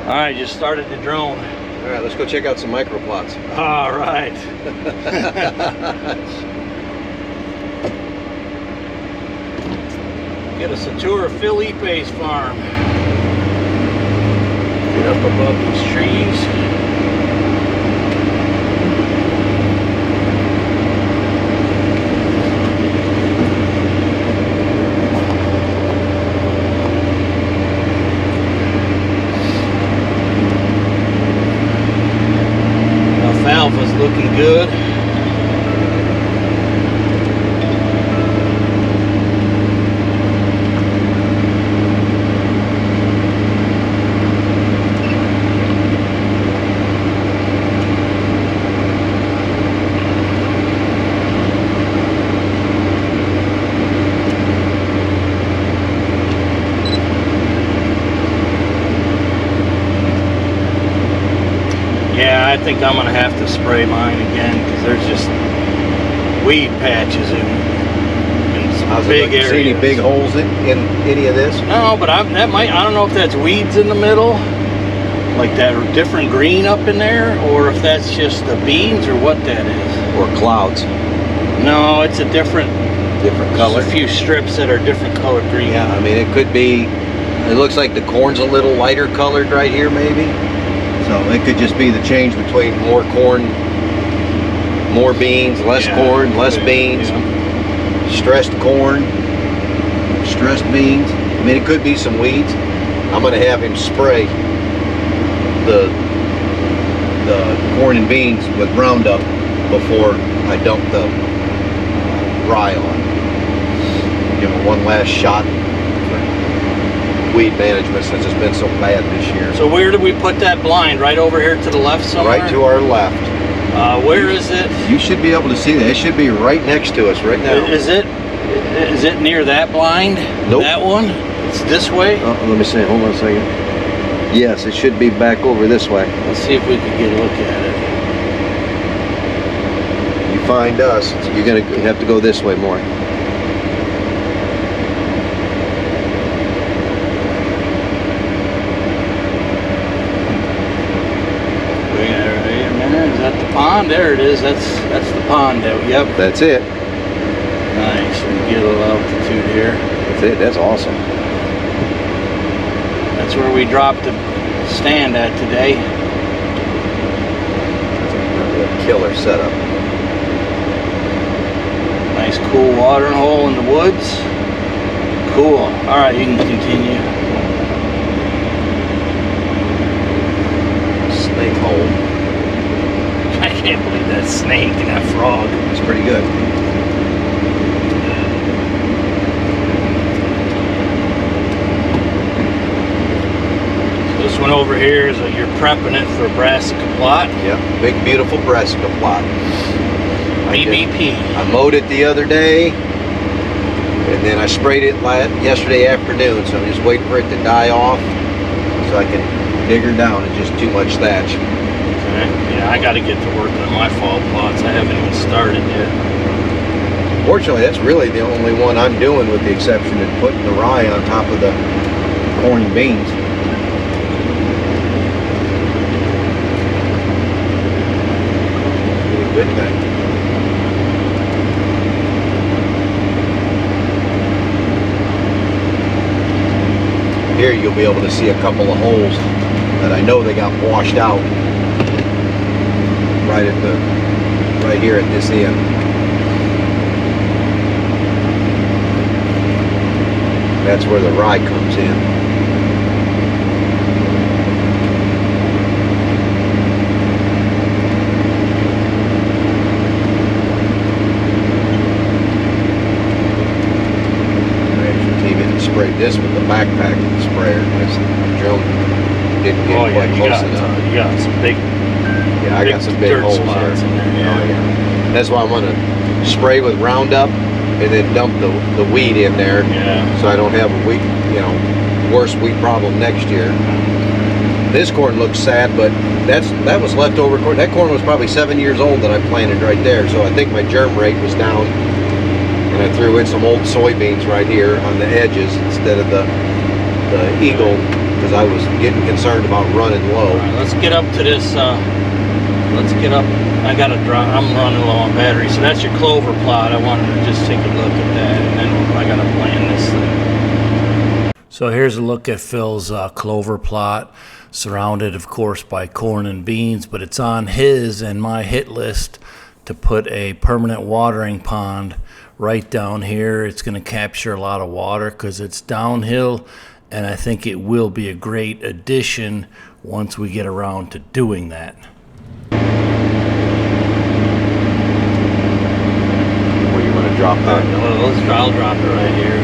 All right, just started the drone. All right, let's go check out some microplots. All right. Get us a tour of Felipe's farm. Get up above these trees. Alfalfa's looking good. Yeah, I think I'm gonna have to spray mine again because there's just weed patches in some big areas. See any big holes in any of this? No, but I don't know if that's weeds in the middle, like that different green up in there, or if that's just the beans or what that is. Or clouds? No, it's a different color. Just a few strips that are different colored green. Yeah, I mean it could be. It looks like the corn's a little lighter colored right here, maybe. So it could just be the change between more corn, more beans, less corn, less beans, stressed corn, stressed beans. I mean, it could be some weeds. I'm going to have him spray the corn and beans with Roundup before I dump the rye on. Give it one last shot. Weed management since it's been so bad this year. So where did we put that blind? Right over here to the left somewhere? Right to our left. Where is it? You should be able to see that. It should be right next to us right now. Is it near that blind? Nope. That one? It's this way? Let me see. Hold on a second. Yes, it should be back over this way. Let's see if we can get a look at it. You find us, you're going to have to go this way more. Is that the pond? There it is. That's the pond. Yep. That's it. Nice. We get a little altitude here. That's it. That's awesome. That's where we dropped the stand at today. That's a killer setup. Nice cool watering hole in the woods. Cool. All right, you can continue. Snake hole. I can't believe that snake and that frog. It's pretty good. So this one over here is you're prepping it for a brassica plot. Yep, big beautiful brassica plot. BBP. I mowed it the other day, and then I sprayed it yesterday afternoon. So I'm just waiting for it to die off, so I can dig her down. It's just too much thatch. Yeah, I got to get to working on my fall plots. I haven't even started yet. Fortunately, that's really the only one I'm doing, with the exception of putting the rye on top of the corn and beans. Good thing. Here you'll be able to see a couple of holes that I know they got washed out. Right here at this end. That's where the rye comes in. I actually came in and sprayed this with the backpack sprayer because the drone didn't get quite close enough. You got some big. Yeah, I got some big holes there. In there. Yeah. Oh, yeah. That's why I'm going to spray with Roundup and then dump the weed in there. Yeah. So I don't have a weed, worse weed problem next year. This corn looks sad, but that was leftover corn. That corn was probably 7 years old that I planted right there. So I think my germ rate was down, and I threw in some old soybeans right here on the edges instead of the Eagle because I was getting concerned about running low. All right, let's get up to this. Let's get up. I got to drop. I'm running low on battery. So that's your clover plot. I wanted to just take a look at that, and then I got to plan this thing. So here's a look at Phil's clover plot, surrounded, of course, by corn and beans. But it's on his and my hit list to put a permanent watering pond right down here. It's going to capture a lot of water because it's downhill, and I think it will be a great addition once we get around to doing that. Where you want to drop that? I'll drop it right here.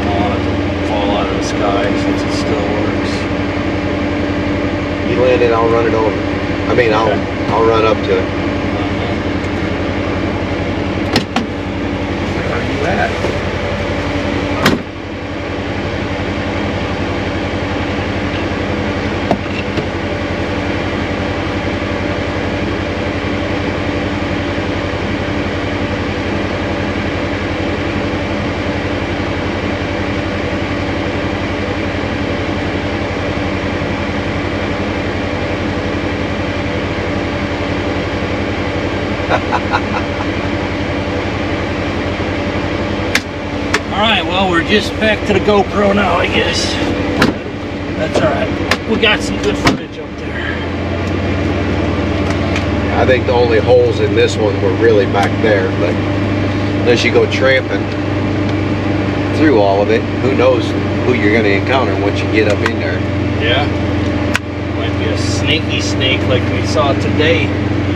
I don't want it to fall out of the sky since it still works. You land it, I'll run it over. I mean, I'll run up to it. Where are you at? Alright, well, we're just back to the GoPro now, I guess. That's alright. We got some good footage up there. I think the only holes in this one were really back there, but unless you go tramping through all of it, who knows who you're going to encounter once you get up in there. Yeah. Might be a snaky snake like we saw today.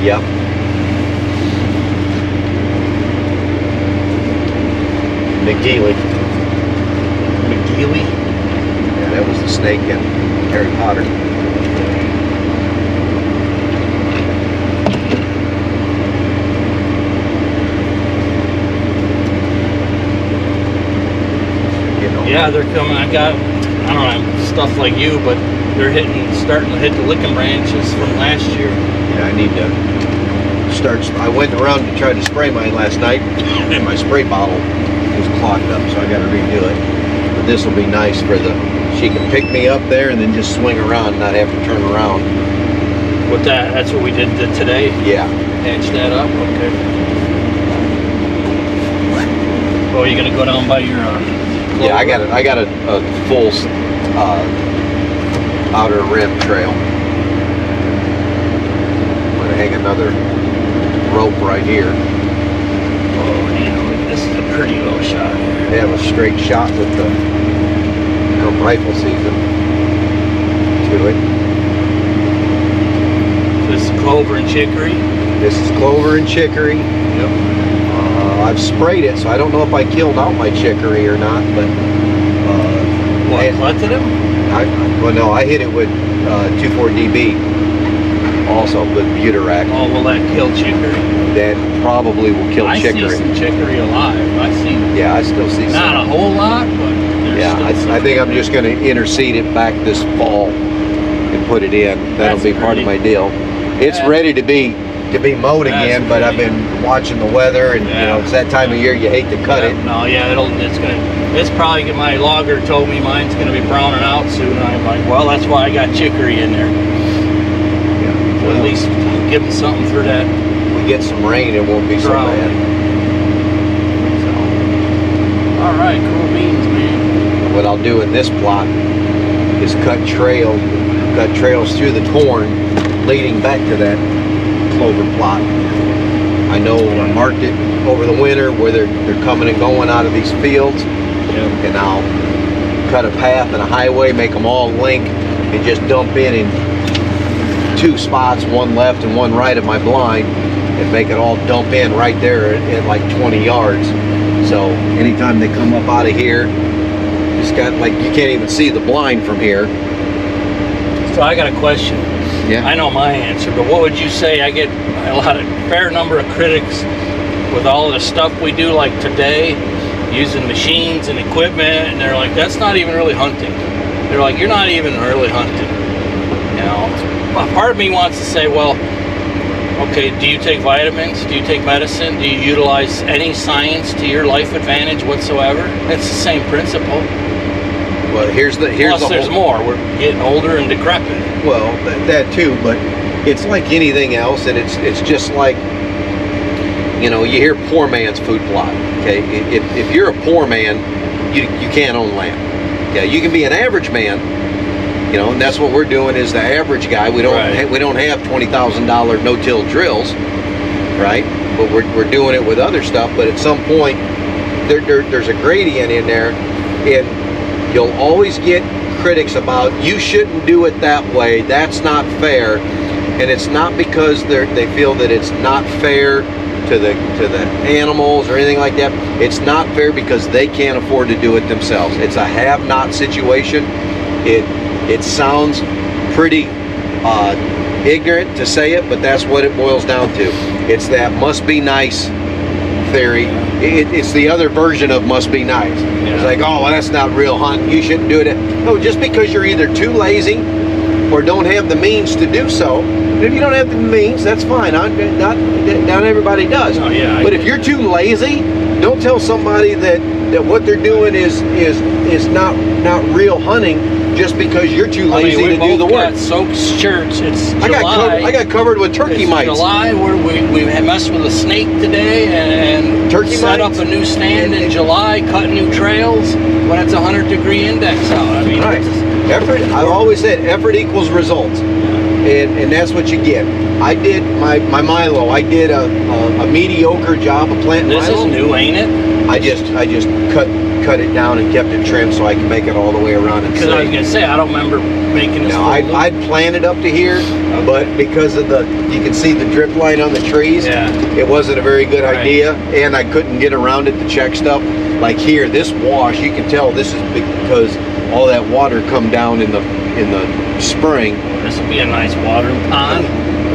Yep. McGeely. Yeah, that was the snake in Harry Potter. Yeah, they're coming. I don't know, stuff like you, but they're starting to hit the licking branches from last year. Yeah, I need to start. I went around to try to spray mine last night, and my spray bottle was clogged up, so I got to redo it. But this will be nice for she can pick me up there and then just swing around and not have to turn around. With that's what we did today? Yeah. Patch that up? Okay. Oh, you're going to go down by your... yeah, I got a full outer rim trail. I'm going to hang another rope right here. Oh, man, this is a pretty low shot here. They have a straight shot with the rifle season to it. This is clover and chicory? This is clover and chicory. Yep. I've sprayed it, so I don't know if I killed out my chicory or not, but... collected him? Well, no, I hit it with 2,4-DB, also with Butarac. Oh, will that kill chicory? That probably will kill chicory. I see some chicory alive. I see. Yeah, I still see some. Not a whole lot, but yeah, I think I'm just going to interseed it back this fall and put it in. That'll be part of my deal. It's ready to be mowed again, but I've been watching the weather, and you know, it's that time of year you hate to cut it. No, yeah, it's probably, my logger told me mine's gonna be browning out soon. I'm like, well, that's why I got chicory in there. Yeah. So at least give them something for that. We get some rain, it won't be so bad. So, all right, cool beans, man. What I'll do in this plot is cut trails through the corn leading back to that clover plot. I know I marked it over the winter where they're coming and going out of these fields, and I'll cut a path and a highway, make them all link, and just dump in 2 spots, one left and one right of my blind, and make it all dump in right there at like 20 yards. So anytime they come up out of here, just got like, you can't even see the blind from here. So I got a question. Yeah. I know my answer, but what would you say? I get a fair number of critics with all of the stuff we do, like today, using machines and equipment, and they're like, that's not even really hunting. They're like, you're not even really hunting. You know, a part of me wants to say, well, okay, do you take vitamins? Do you take medicine? Do you utilize any science to your life advantage whatsoever? It's the same principle. Well, here's Plus, the there's more. We're getting older and decrepit. Well, that too, but it's like anything else, and it's just like, you know, you hear poor man's food plot. Okay, if you're a poor man, you can't own land. Okay, you can be an average man, you know, and that's what we're doing. Is the average guy. We don't we don't have $20,000 no-till drills, right? But we're doing it with other stuff. But at some point, there's a gradient in there, and you'll always get critics about, you shouldn't do it that way, that's not fair. And it's not because they feel that it's not fair to the animals or anything like that. It's not fair because they can't afford to do it themselves. It's a have-not situation. It sounds pretty ignorant to say it, but that's what it boils down to. It's that must be nice theory. It's the other version of must be nice. Yeah. It's like, oh, well, that's not real hunting, you shouldn't do it. No, just because you're either too lazy or don't have the means to do so. And if you don't have the means, that's fine. Not everybody does. Oh, yeah, but if you're too lazy, don't tell somebody that what they're doing is not real hunting just because you're too lazy to do the work. Soaked shirts. It's July. I got covered with turkey mites. July, we messed with a snake today and turkey set mites? up a new stand in July, cut new trails when it's 100-degree index out. I mean, right. Effort. I've always said effort equals results, and that's what you get. I did my Milo. I did a mediocre job of planting This Milo. is new, ain't it? I just cut it down and kept it trimmed so I can make it all the way around. Because I was gonna say, I don't remember making this. No, I'd planted up to here, but because of you can see the drip line on the trees. Yeah. It wasn't a very good idea, and I couldn't get around it to check stuff. Like here, this wash, you can tell this is because all that water come down in the spring. This would be a nice watering pond,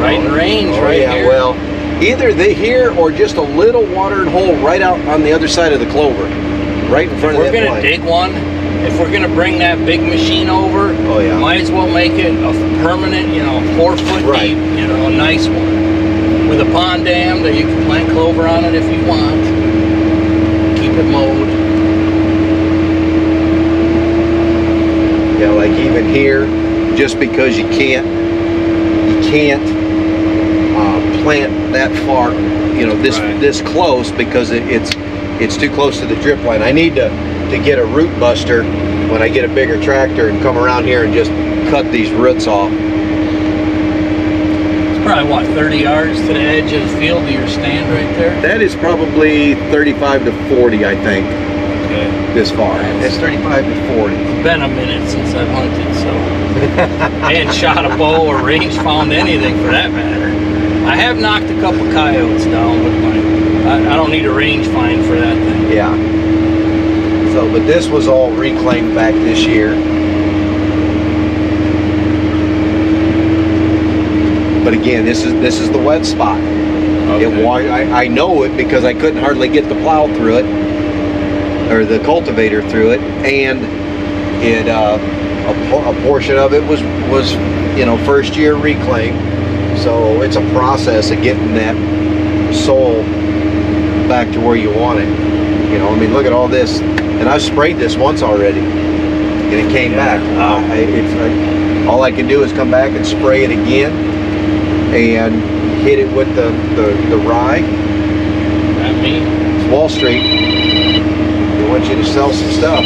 right in range, right yeah, here. Well, either here or just a little watering hole right out on the other side of the Clover, right in front of that We're gonna line. dig one. If we're gonna bring that big machine over, might as well make it a permanent, 4 foot deep, a nice one with a pond dam that you can plant clover on it if you want. Keep it mowed. Yeah, like even here, just because you can't plant that far, this close because it's too close to the drip line. I need to get a root buster when I get a bigger tractor and come around here and just cut these roots off. It's probably 30 yards to the edge of the field of your stand right there. That is probably 35 to 40, I think. Okay. This far. It's 35 to 40. It's been a minute since I've hunted, so I hadn't shot a bow or range found anything for that matter. I have knocked a couple coyotes down with I don't need a range find for that thing. Yeah. So, but this was all reclaimed back this year. But again, this is the wet spot. Okay. I know it because I couldn't hardly get the plow through it, or the cultivator through it, and it a portion of it was first year reclaim. So it's a process of getting that soil back to where you want it. I mean, look at all this, and I've sprayed this once already, and it came back. All I can do is come back and spray it again, and hit it with the rye. That me? It's Wall Street. They want you to sell some stuff.